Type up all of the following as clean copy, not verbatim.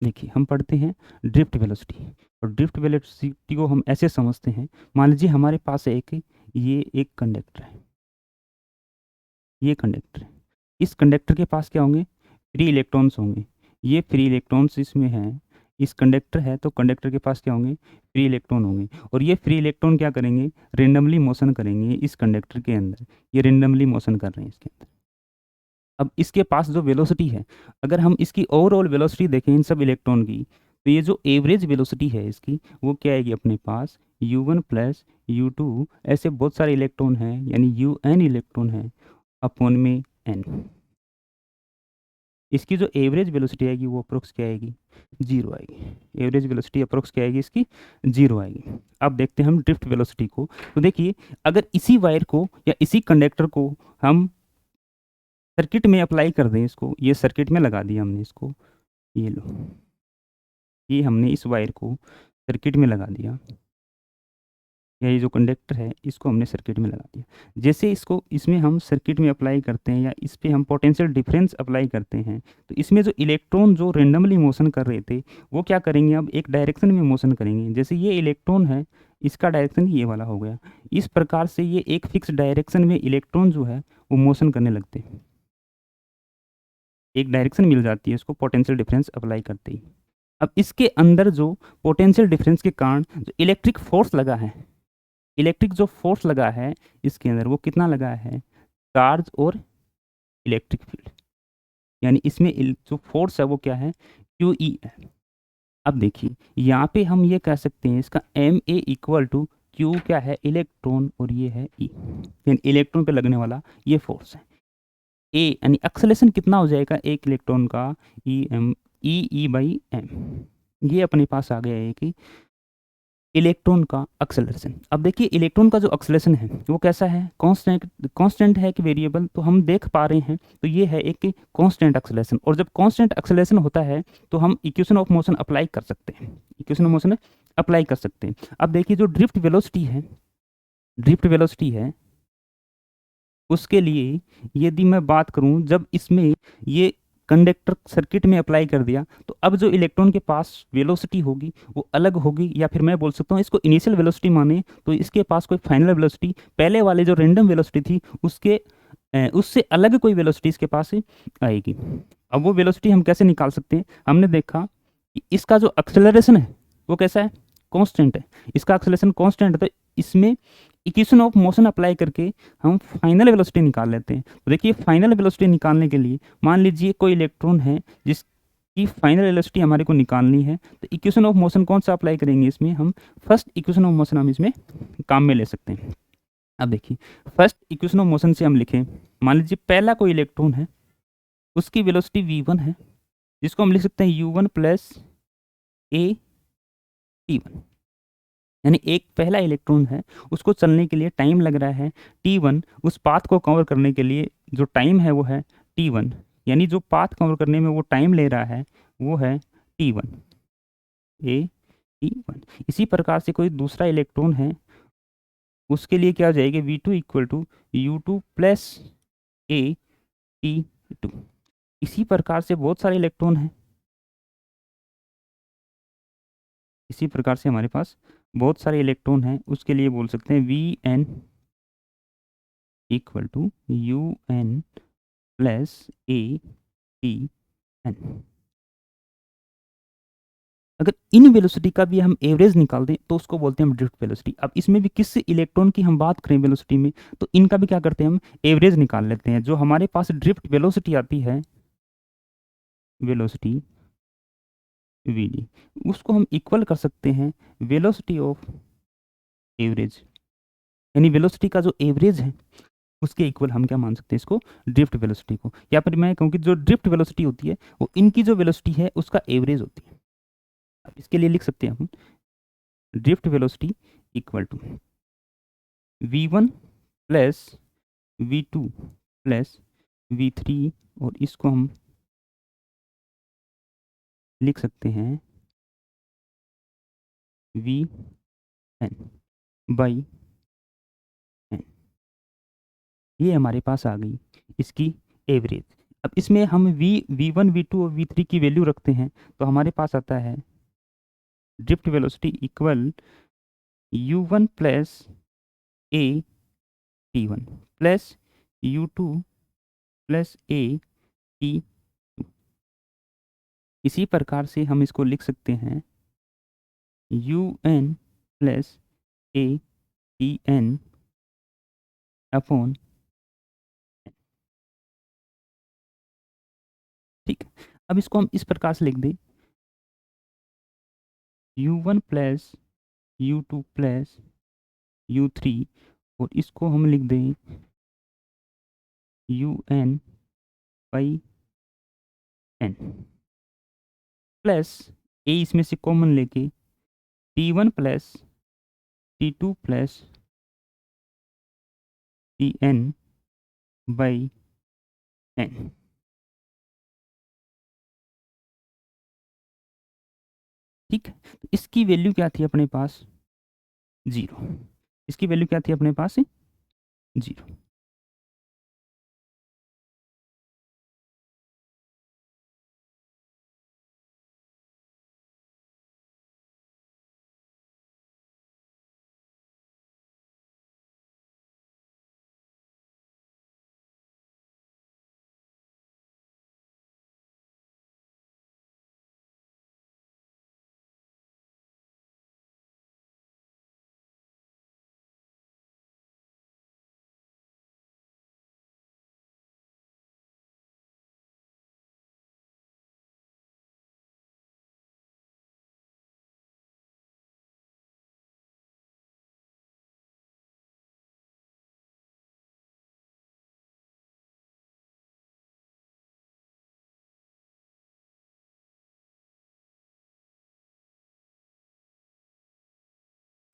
देखिए हम पढ़ते हैं ड्रिफ्ट वेलोसिटी, और ड्रिफ्ट वेलोसिटी को हम ऐसे समझते हैं, मान लीजिए हमारे पास ये एक कंडक्टर है, ये कंडक्टर है, इस कंडक्टर के पास क्या होंगे, फ्री इलेक्ट्रॉन्स होंगे, ये फ्री इलेक्ट्रॉन्स इसमें हैं, इस कंडक्टर है तो कंडक्टर के पास क्या होंगे, फ्री इलेक्ट्रॉन होंगे, और ये फ्री इलेक्ट्रॉन क्या करेंगे, रेंडमली मोशन करेंगे इस कंडक्टर के अंदर, ये रेंडमली मोशन कर रहे हैं इसके अंदर। अब इसके पास जो वेलोसिटी है, अगर हम इसकी ओवरऑल वेलोसिटी देखें इन सब इलेक्ट्रॉन की, तो ये जो एवरेज वेलोसिटी है इसकी, वो क्या आएगी अपने पास, u1 प्लस u2, ऐसे बहुत सारे इलेक्ट्रॉन हैं, यानी un इलेक्ट्रॉन है अपॉन में n। इसकी जो एवरेज वेलोसिटी आएगी वो अप्रोक्स क्या आएगी, जीरो आएगी। एवरेज वेलोसिटी अप्रोक्स क्या आएगी इसकी, जीरो आएगी। अब देखते हैं हम ड्रिफ्ट वेलोसिटी को। तो देखिए अगर इसी वायर को या इसी कंडक्टर को हम सर्किट में अप्लाई कर दें, इसको ये सर्किट में लगा दिया हमने इसको, ये लो, ये हमने इस वायर को सर्किट में लगा दिया, या ये जो कंडक्टर है इसको हमने सर्किट में लगा दिया। जैसे इसको इसमें हम सर्किट में अप्लाई करते हैं, या इस पे हम पोटेंशियल डिफरेंस अप्लाई करते हैं, तो इसमें जो इलेक्ट्रॉन जो रेंडमली मोशन कर रहे थे वो क्या करेंगे, अब एक डायरेक्शन में मोशन करेंगे। जैसे ये इलेक्ट्रॉन है, इसका डायरेक्शन ये वाला हो गया, इस प्रकार से ये एक फिक्स डायरेक्शन में इलेक्ट्रॉन जो है वो मोशन करने लगते हैं, एक डायरेक्शन मिल जाती है इसको पोटेंशियल डिफरेंस अप्लाई करते ही। अब इसके अंदर जो पोटेंशियल डिफरेंस के कारण जो इलेक्ट्रिक फोर्स लगा है, इलेक्ट्रिक जो फोर्स लगा है इसके अंदर, वो कितना लगा है, चार्ज और इलेक्ट्रिक फील्ड, यानी इसमें जो फोर्स है वो क्या है, क्यू ई है। अब देखिए यहाँ पे हम ये कह सकते हैं इसका M A equal to Q क्या है, इलेक्ट्रॉन, और ये है ई, यानी इलेक्ट्रॉन पे लगने वाला ये फोर्स है। ए यानी एक्सेलेरेशन कितना हो जाएगा एक इलेक्ट्रॉन का, ई बाई एम, ये अपने पास आ गया है कि इलेक्ट्रॉन का एक्सेलरेशन। अब देखिए इलेक्ट्रॉन का जो एक्सेलरेशन है वो कैसा है, कांस्टेंट, कांस्टेंट है कि वेरिएबल, तो हम देख पा रहे हैं, तो ये है एक कांस्टेंट एक्सेलरेशन। और जब कांस्टेंट एक्सेलरेशन होता है तो हम इक्वेशन ऑफ मोशन अप्लाई कर सकते हैं, इक्वेशन ऑफ मोशन अप्लाई कर सकते हैं। अब देखिए जो ड्रिफ्ट वेलोसिटी है, ड्रिफ्ट वेलोसिटी है, उसके लिए यदि मैं बात करूं, जब इसमें ये कंडक्टर सर्किट में अप्लाई कर दिया, तो अब जो इलेक्ट्रॉन के पास वेलोसिटी होगी वो अलग होगी, या फिर मैं बोल सकता हूँ इसको इनिशियल वेलोसिटी माने तो इसके पास कोई फाइनल वेलोसिटी, पहले वाले जो रैंडम वेलोसिटी थी उससे अलग कोई वेलोसिटी इसके पास आएगी। अब वो वेलोसिटी हम कैसे निकाल सकते हैं, हमने देखा कि इसका जो एक्सेलरेशन है वो कैसा है, कांस्टेंट है, इसका एक्सेलरेशन कांस्टेंट है, तो इसमें इक्वेशन ऑफ मोशन अप्लाई करके हम फाइनल वेलोसिटी निकाल लेते हैं। तो देखिए फाइनल वेलोसिटी निकालने के लिए मान लीजिए कोई इलेक्ट्रॉन है जिसकी फाइनल वेलोसिटी हमारे को निकालनी है, तो इक्वेशन ऑफ मोशन कौन सा अप्लाई करेंगे, इसमें हम फर्स्ट इक्वेशन ऑफ मोशन हम इसमें काम में ले सकते हैं। अब देखिए फर्स्ट इक्वेशन ऑफ मोशन से हम लिखें, मान लीजिए पहला कोई इलेक्ट्रॉन है, उसकी वेलोसिटी v1 है, जिसको हम लिख सकते हैं u1 प्लस ए t1, यानी एक पहला इलेक्ट्रॉन है, उसको चलने के लिए टाइम लग रहा है t1, उस पाथ को कवर करने के लिए जो टाइम है वो है t1, यानी जो पाथ कवर करने में वो टाइम ले रहा है वो है t1 ए t1। इसी प्रकार से कोई दूसरा इलेक्ट्रॉन है, उसके लिए क्या हो जाएगा, v2 equal to u2 plus A t2। इसी प्रकार से बहुत सारे इलेक्ट्रॉन हैं, इसी प्रकार से हमारे पास बहुत सारे इलेक्ट्रॉन हैं, उसके लिए बोल सकते हैं V N equal to U N plus A T N. अगर इन वेलोसिटी का भी हम एवरेज निकाल दें तो उसको बोलते हैं हम ड्रिफ्ट वेलोसिटी। अब इसमें भी किस इलेक्ट्रॉन की हम बात करें वेलोसिटी में, तो इनका भी क्या करते हैं हम एवरेज निकाल लेते हैं। जो हमारे पास ड्रिफ्ट वेलोसिटी आती है, वेलोसिटी वी डी, उसको हम इक्वल कर सकते हैं वेलोसिटी ऑफ एवरेज, यानी वेलोसिटी का जो एवरेज है उसके इक्वल हम क्या मान सकते हैं इसको, ड्रिफ्ट वेलोसिटी को। या फिर मैं कहूँ कि जो ड्रिफ्ट वेलोसिटी होती है वो इनकी जो वेलोसिटी है उसका एवरेज होती है। अब इसके लिए लिख सकते हैं हम drift velocity equal to v1 plus v2 plus v3, और इसको हम लिख सकते हैं वी एन बाई एन। ये हमारे पास आ गई इसकी एवरेज। अब इसमें हम v1 v2 और v3 की वैल्यू रखते हैं, तो हमारे पास आता है drift velocity equal u1 plus a t1 plus u2 plus a t। इसी प्रकार से हम इसको लिख सकते हैं un plus a tn upon. ठीक है, अब इसको हम इस प्रकार से लिख दें u1 plus u2 plus u3, और इसको हम लिख दें un by n plus a इसमें से कॉमन लेके t1 plus t2 plus tn by n। ठीक है, तो इसकी वैल्यू क्या थी अपने पास? 0। इसकी वैल्यू क्या थी अपने पास? 0।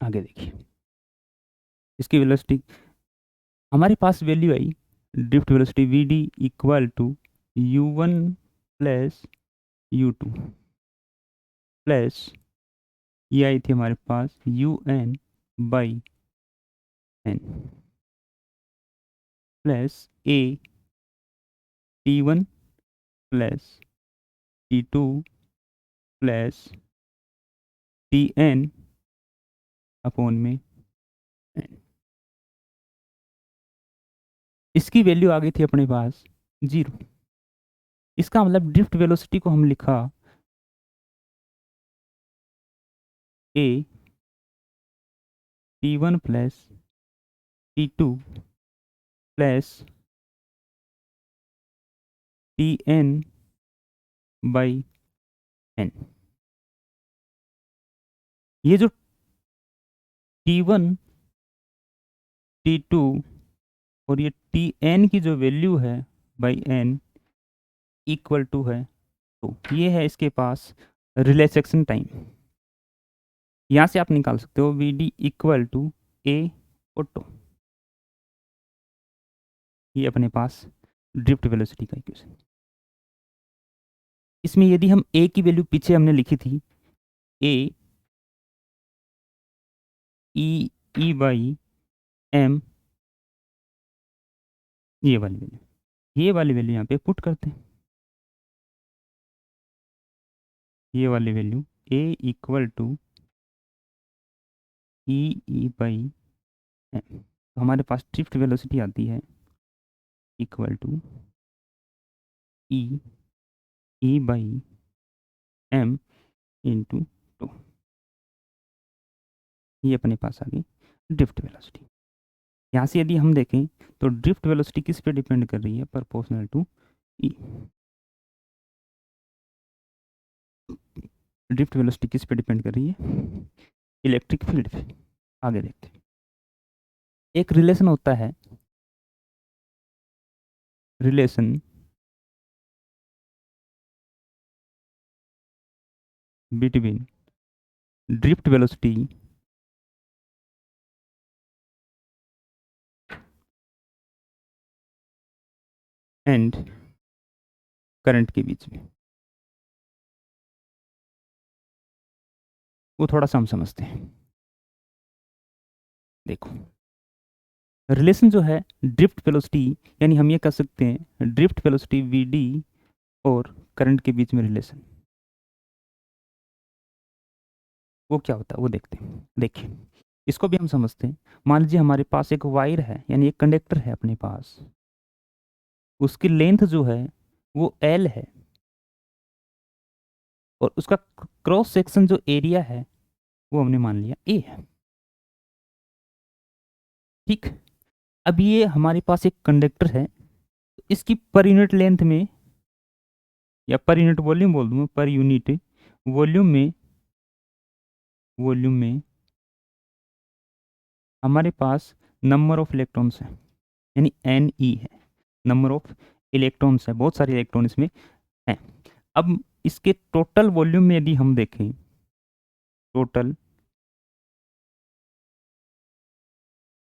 आगे देखिए, इसकी वेलोसिटी हमारे पास value I drift velocity V D equal to u1 plus u2 plus ये आई थी हमारे पास un by n plus a t1 plus t2 plus tn upon में n। इसकी वैल्यू आ गई थी अपने पास 0। इसका मतलब ड्रिफ्ट वेलोसिटी को हम लिखा a t1 plus t2 plus tn by n। ये जो t1 t2 और ये tn की जो वैल्यू है बाई n इक्वल टू है, तो ये है इसके पास रिलैक्सेशन टाइम। यहाँ से आप निकाल सकते हो V D equal to A tau. ये अपने पास ड्रिफ्ट वेलोसिटी का इक्वेशन। इसमें यदि हम ए की वैल्यू पीछे हमने लिखी थी ए ई बाई एम, ये वाली वैल्यू यहाँ पे पुट करते हैं। ये वाली value A equal to E by M, तो हमारे पास ड्रिफ्ट वेलोसिटी आती है equal to E E by M into two. ये अपने पास आ गई ड्रिफ्ट वेलोसिटी। यहाँ से यदि हम देखें तो ड्रिफ्ट वेलोसिटी किस पे डिपेंड कर रही है? Proportional to E. Drift velocity किस पे डिपेंड कर रही है? इलेक्ट्रिक फील्ड पे। आगे देखते हैं, एक रिलेशन होता है, relation between drift velocity and current के बीच में। वो थोड़ा सा हम समझते हैं। देखो, रिलेशन जो है ड्रिफ्ट वेलोसिटी, यानी हम ये कह सकते हैं ड्रिफ्ट वेलोसिटी वी डी और करंट के बीच में रिलेशन, वो क्या होता है वो देखते हैं। देखिए इसको भी हम समझते हैं। मान लीजिए हमारे पास एक वायर है, यानी एक कंडक्टर है अपने पास, उसकी लेंथ जो है वो एल है, और उसका क्रॉस सेक्शन जो एरिया है वो हमने मान लिया ए है। ठीक, अब ये हमारे पास एक कंडक्टर है, तो इसकी पर यूनिट लेंथ में, या पर यूनिट वॉल्यूम बोल दूँ, पर यूनिट वॉल्यूम में हमारे पास नंबर ऑफ इलेक्ट्रॉन्स है, यानी एन ई है, नंबर ऑफ इलेक्ट्रॉन्स है, बहुत सारे इलेक्ट्रॉन इसमें हैं। अब इसके टोटल वॉल्यूम में यदि हम देखें, टोटल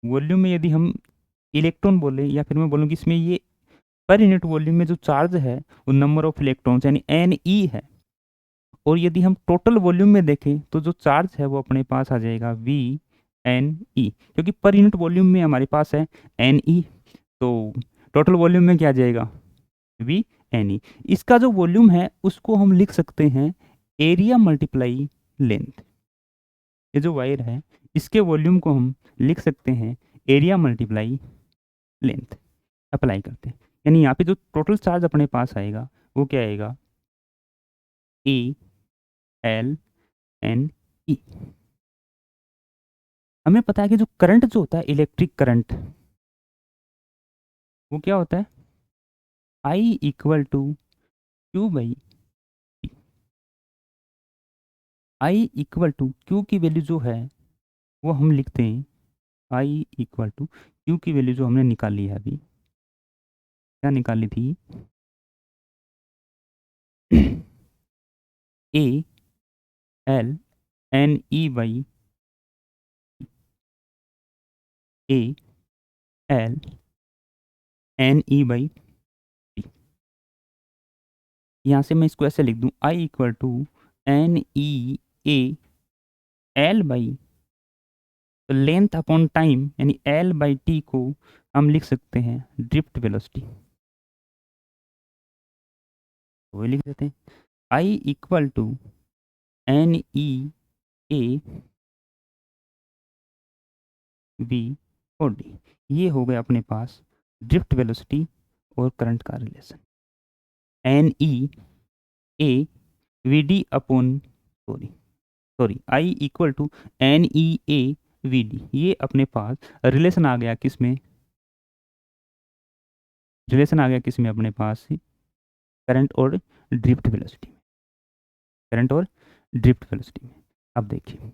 वॉल्यूम में यदि हम इलेक्ट्रॉन बोले, या फिर मैं बोलूँ कि इसमें ये पर यूनिट वॉल्यूम में जो चार्ज है वो नंबर ऑफ इलेक्ट्रॉन्स यानी एन ई है। और यदि हम टोटल वॉल्यूम में देखें तो जो चार्ज है वो अपने पास आ जाएगा वी एन ई, क्योंकि पर यूनिट वॉल्यूम में हमारे पास है एन ई, तो टोटल वॉल्यूम में क्या आ जाएगा वी एन ई। इसका जो वॉल्यूम है उसको हम लिख सकते हैं एरिया मल्टीप्लाई लेंथ। ये जो वायर है इसके वॉल्यूम को हम लिख सकते हैं एरिया मल्टीप्लाई लेंथ। अप्लाई करते हैं, यानी यहाँ पे जो टोटल चार्ज अपने पास आएगा वो क्या आएगा ए एल एन ई। हमें पता है कि जो करंट जो होता है इलेक्ट्रिक करंट, वो क्या होता है I equal to Q by, I equal to Q की वैल्यू जो है वो हम लिखते हैं आई इक्वल टू क्यू की वैल्यू जो हमने निकाली है अभी, क्या निकाली थी A L N E by A L N E by, यहाँ से मैं इसको ऐसे लिख दूँ I equal to N E A L by, तो लेंथ अपॉन टाइम यानी एल बाई टी को हम लिख सकते हैं ड्रिफ्ट वेलोसिटी, वो लिख देते हैं I equal to N E A V और डी। ये हो गया अपने पास ड्रिफ्ट वेलोसिटी और करंट का relation. N E A V D upon, sorry sorry, I equal to N E A V D, ये अपने पास रिलेशन आ गया किसमें, रिलेशन आ गया किसमें अपने पास करंट और ड्रिफ्ट वेलोसिटी में, करंट और ड्रिफ्ट वेलोसिटी में। अब देखिए